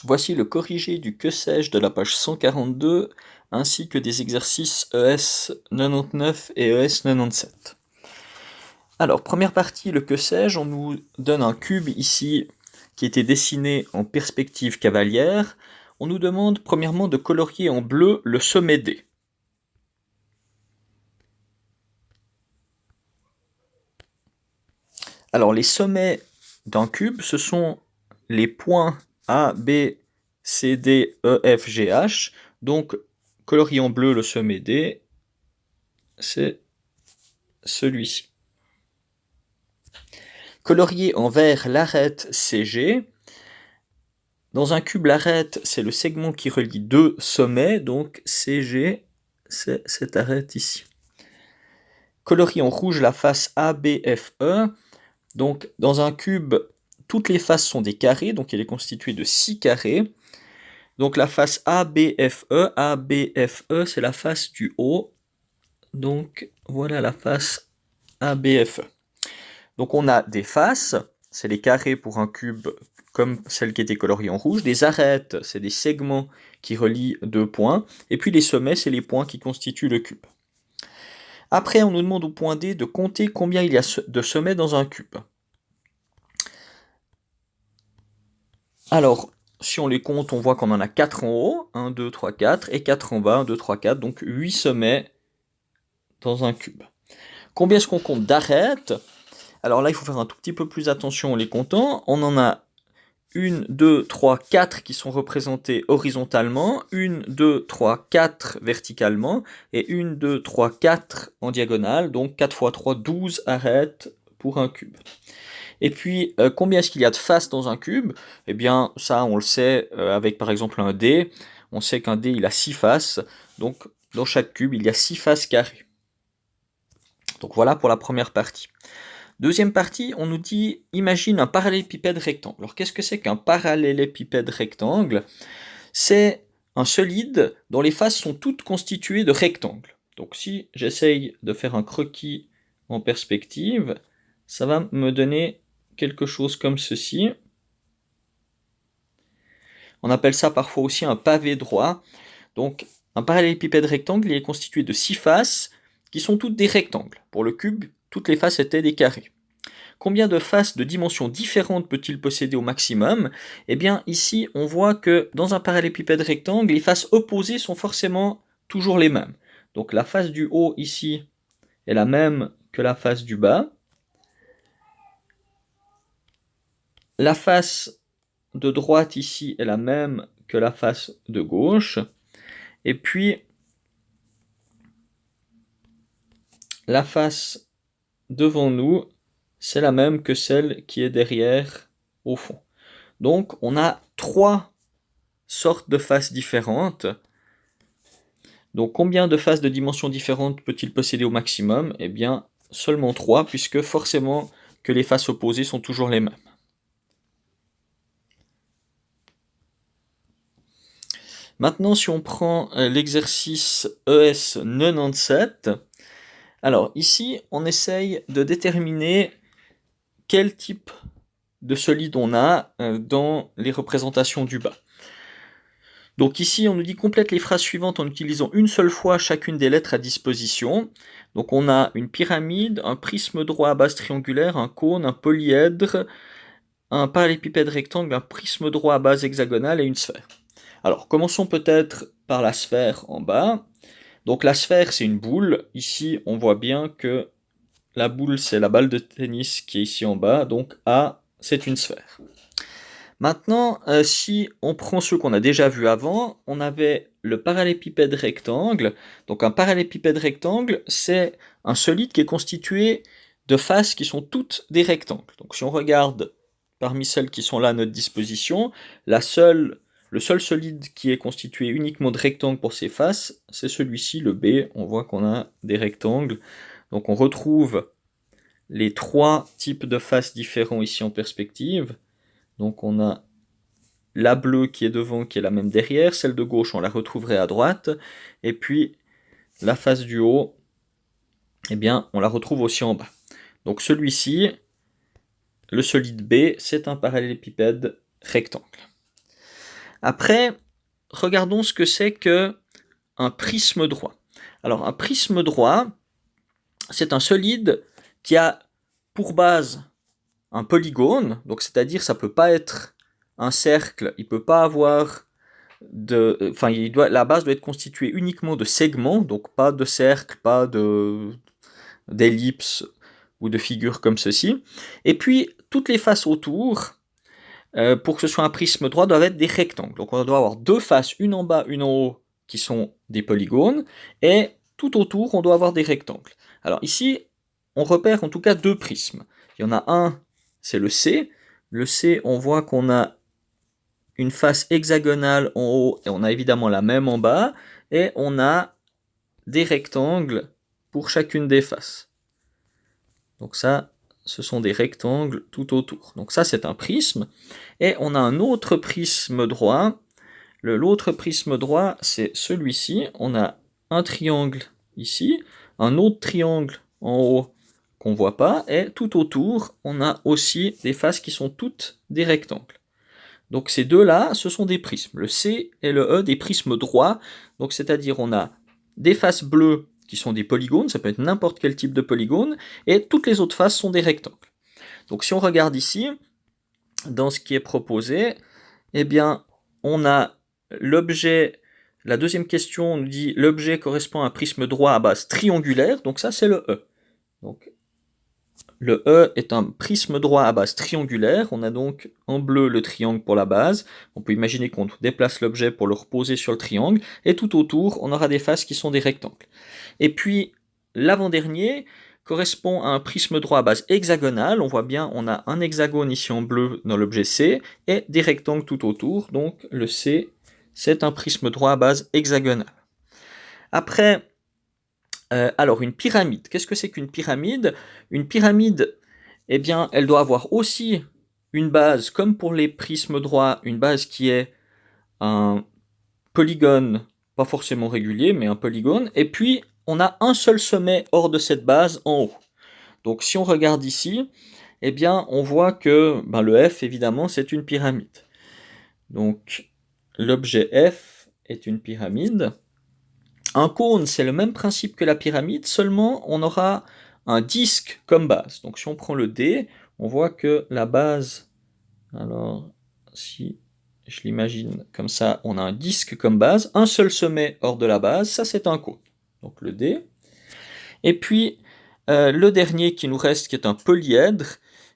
Voici le corrigé du que sais-je de la page 142, ainsi que des exercices ES 99 et ES 97. Alors, première partie, le que sais-je, on nous donne un cube ici qui était dessiné en perspective cavalière. On nous demande premièrement de colorier en bleu le sommet D. Alors, les sommets d'un cube, ce sont les points A, B, C, D, E, F, G, H. Donc, colorier en bleu le sommet D, c'est celui-ci. Colorier en vert l'arête CG. Dans un cube, l'arête, c'est le segment qui relie deux sommets, donc CG, c'est cette arête ici. Colorier en rouge la face ABFE. Donc, dans un cube, toutes les faces sont des carrés, donc il est constitué de 6 carrés. Donc, la face ABFE, c'est la face du haut. Donc, voilà la face ABFE. Donc, on a des faces, c'est les carrés pour un cube comme celle qui était coloriée en rouge. Des arêtes, c'est des segments qui relient deux points. Et puis les sommets, c'est les points qui constituent le cube. Après, on nous demande au point D de compter combien il y a de sommets dans un cube. Alors, si on les compte, on voit qu'on en a 4 en haut, 1, 2, 3, 4, et 4 en bas, 1, 2, 3, 4, donc 8 sommets dans un cube. Combien est-ce qu'on compte d'arêtes? Alors là, il faut faire un tout petit peu plus attention en les comptant. On en a 1, 2, 3, 4 qui sont représentés horizontalement, 1, 2, 3, 4 verticalement, et 1, 2, 3, 4 en diagonale, donc 4 fois 3, 12 arêtes pour un cube. Et puis, combien est-ce qu'il y a de faces dans un cube? Eh bien, ça, on le sait avec par exemple un dé. On sait qu'un dé, il a 6 faces, donc dans chaque cube, il y a 6 faces carrées. Donc voilà pour la première partie. Deuxième partie, on nous dit, imagine un parallélépipède rectangle. Alors qu'est-ce que c'est qu'un parallélépipède rectangle? C'est un solide dont les faces sont toutes constituées de rectangles. Donc si j'essaye de faire un croquis en perspective, ça va me donner quelque chose comme ceci. On appelle ça parfois aussi un pavé droit. Donc un parallélépipède rectangle, il est constitué de 6 faces qui sont toutes des rectangles. Pour le cube, toutes les faces étaient des carrés. Combien de faces de dimensions différentes peut-il posséder au maximum? Eh bien, ici, on voit que dans un parallélépipède rectangle, les faces opposées sont forcément toujours les mêmes. Donc la face du haut, ici, est la même que la face du bas. La face de droite, ici, est la même que la face de gauche. Et puis, la face devant nous, c'est la même que celle qui est derrière au fond. Donc, on a 3 sortes de faces différentes. Donc, combien de faces de dimensions différentes peut-il posséder au maximum? Eh bien, seulement 3, puisque forcément que les faces opposées sont toujours les mêmes. Maintenant, si on prend l'exercice ES 97, alors ici, on essaye de déterminer quel type de solide on a dans les représentations du bas. Donc ici, on nous dit complète les phrases suivantes en utilisant une seule fois chacune des lettres à disposition. Donc on a une pyramide, un prisme droit à base triangulaire, un cône, un polyèdre, un parallélépipède rectangle, un prisme droit à base hexagonale et une sphère. Alors commençons peut-être par la sphère en bas. Donc la sphère, c'est une boule. Ici, on voit bien que la boule, c'est la balle de tennis qui est ici en bas. Donc A, c'est une sphère. Maintenant, si on prend ceux qu'on a déjà vus avant, on avait le parallélépipède rectangle. Donc un parallélépipède rectangle, c'est un solide qui est constitué de faces qui sont toutes des rectangles. Donc si on regarde parmi celles qui sont là à notre disposition, le seul solide qui est constitué uniquement de rectangles pour ses faces, c'est celui-ci, le B. On voit qu'on a des rectangles. Donc on retrouve les 3 types de faces différents ici en perspective. Donc on a la bleue qui est devant, qui est la même derrière, celle de gauche on la retrouverait à droite, et puis la face du haut, eh bien on la retrouve aussi en bas. Donc celui-ci, le solide B, c'est un parallélépipède rectangle. Après, regardons ce que c'est qu'un prisme droit. Alors, un prisme droit, c'est un solide qui a pour base un polygone, donc c'est-à-dire ça peut pas être un cercle, il peut pas avoir la base doit être constituée uniquement de segments, donc pas de cercle, pas d'ellipse ou de figures comme ceci. Et puis toutes les faces autour, pour que ce soit un prisme droit, doivent être des rectangles. Donc on doit avoir deux faces, une en bas, une en haut, qui sont des polygones, et tout autour, on doit avoir des rectangles. Alors ici, on repère en tout cas deux prismes. Il y en a un, c'est le C. Le C, on voit qu'on a une face hexagonale en haut, et on a évidemment la même en bas, et on a des rectangles pour chacune des faces. Donc ça, ce sont des rectangles tout autour. Donc ça, c'est un prisme. Et on a un autre prisme droit. L'autre prisme droit, c'est celui-ci. On a un triangle ici, un autre triangle en haut qu'on ne voit pas, et tout autour, on a aussi des faces qui sont toutes des rectangles. Donc ces deux-là, ce sont des prismes. Le C et le E, des prismes droits. Donc c'est-à-dire on a des faces bleues qui sont des polygones, ça peut être n'importe quel type de polygone, et toutes les autres faces sont des rectangles. Donc si on regarde ici, dans ce qui est proposé, eh bien on a l'objet, la deuxième question nous dit l'objet correspond à un prisme droit à base triangulaire, donc ça c'est le E. Donc le E est un prisme droit à base triangulaire. On a donc en bleu le triangle pour la base. On peut imaginer qu'on déplace l'objet pour le reposer sur le triangle. Et tout autour, on aura des faces qui sont des rectangles. Et puis, l'avant-dernier correspond à un prisme droit à base hexagonale. On voit bien, on a un hexagone ici en bleu dans l'objet C et des rectangles tout autour. Donc, le C, c'est un prisme droit à base hexagonale. Après, alors, une pyramide. Qu'est-ce que c'est qu'une pyramide? Une pyramide, eh bien, elle doit avoir aussi une base, comme pour les prismes droits, une base qui est un polygone, pas forcément régulier, mais un polygone. Et puis, on a un seul sommet hors de cette base en haut. Donc, si on regarde ici, eh bien, on voit que le F, évidemment, c'est une pyramide. Donc, l'objet F est une pyramide. Un cône, c'est le même principe que la pyramide, seulement on aura un disque comme base. Donc si on prend le D, on voit que la base, alors si je l'imagine comme ça, on a un disque comme base, un seul sommet hors de la base, ça c'est un cône. Donc le D. Et puis le dernier qui nous reste, qui est un polyèdre,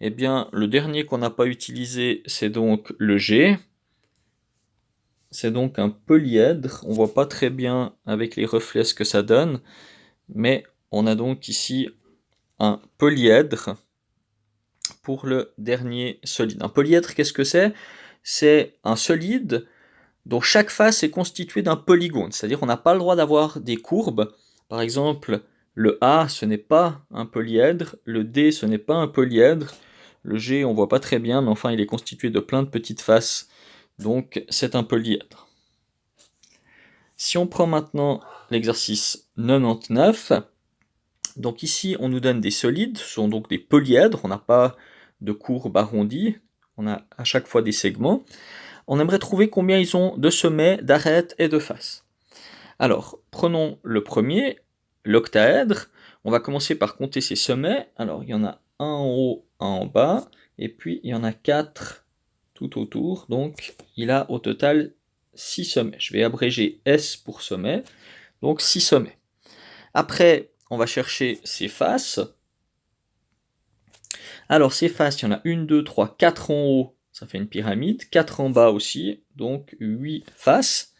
eh bien le dernier qu'on n'a pas utilisé, c'est donc le G. C'est donc un polyèdre, on voit pas très bien avec les reflets ce que ça donne, mais on a donc ici un polyèdre pour le dernier solide. Un polyèdre, qu'est-ce que c'est? C'est un solide dont chaque face est constituée d'un polygone, c'est-à-dire on n'a pas le droit d'avoir des courbes. Par exemple, le A, ce n'est pas un polyèdre, le D, ce n'est pas un polyèdre, le G, on voit pas très bien, mais enfin il est constitué de plein de petites faces, donc c'est un polyèdre. Si on prend maintenant l'exercice 99, donc ici on nous donne des solides, ce sont donc des polyèdres, on n'a pas de courbe arrondie, on a à chaque fois des segments. On aimerait trouver combien ils ont de sommets, d'arêtes et de faces. Alors, prenons le premier, l'octaèdre. On va commencer par compter ses sommets. Alors, il y en a un en haut, un en bas, et puis il y en a 4 tout autour, donc il a au total 6 sommets. Je vais abréger S pour sommet, donc 6 sommets. Après, on va chercher ses faces. Alors, ces faces, il y en a 1, 2, 3, 4 en haut, ça fait une pyramide, 4 en bas aussi, donc 8 faces.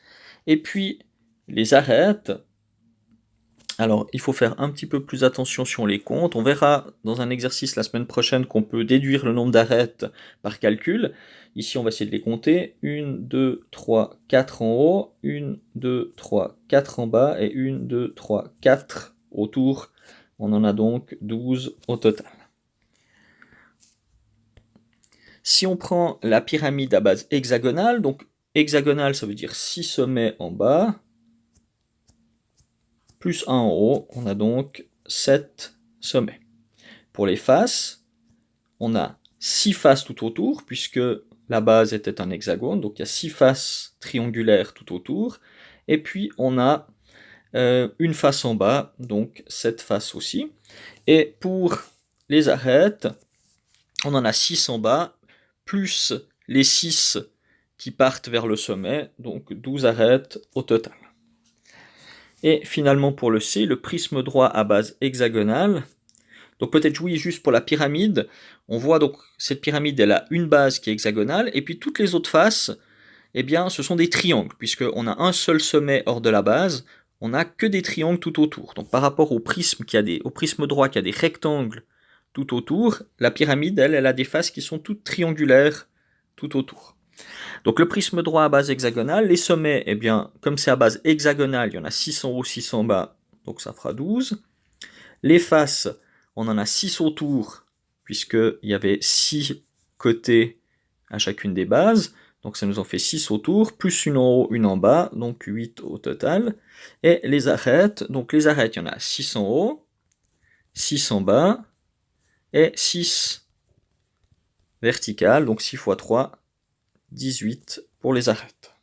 Et puis, les arêtes, alors il faut faire un petit peu plus attention si on les compte. On verra dans un exercice la semaine prochaine qu'on peut déduire le nombre d'arêtes par calcul. Ici, on va essayer de les compter. 1, 2, 3, 4 en haut, 1, 2, 3, 4 en bas, et 1, 2, 3, 4 autour. On en a donc 12 au total. Si on prend la pyramide à base hexagonale, donc hexagonale ça veut dire 6 sommets en bas, plus 1 en haut, on a donc 7 sommets. Pour les faces, on a 6 faces tout autour, puisque la base était un hexagone, donc il y a 6 faces triangulaires tout autour, et puis on a une face en bas, donc cette face aussi. Et pour les arêtes, on en a 6 en bas, plus les 6 qui partent vers le sommet, donc 12 arêtes au total. Et finalement pour le C, le prisme droit à base hexagonale. Donc peut-être oui, juste pour la pyramide, on voit donc cette pyramide, elle a une base qui est hexagonale, et puis toutes les autres faces, eh bien, ce sont des triangles, puisqu'on a un seul sommet hors de la base, on n'a que des triangles tout autour. Donc par rapport au prisme, au prisme droit qui a des rectangles tout autour, la pyramide, elle a des faces qui sont toutes triangulaires tout autour. Donc le prisme droit à base hexagonale, les sommets, eh bien, comme c'est à base hexagonale, il y en a 6 en haut, 6 en bas, donc ça fera 12. Les faces, on en a 6 autour, puisqu'il y avait 6 côtés à chacune des bases, donc ça nous en fait 6 autour, plus une en haut, une en bas, donc 8 au total. Et les arêtes, donc les arêtes, il y en a 6 en haut, 6 en bas, et 6 verticales, donc 6 x 3, 18 pour les arêtes.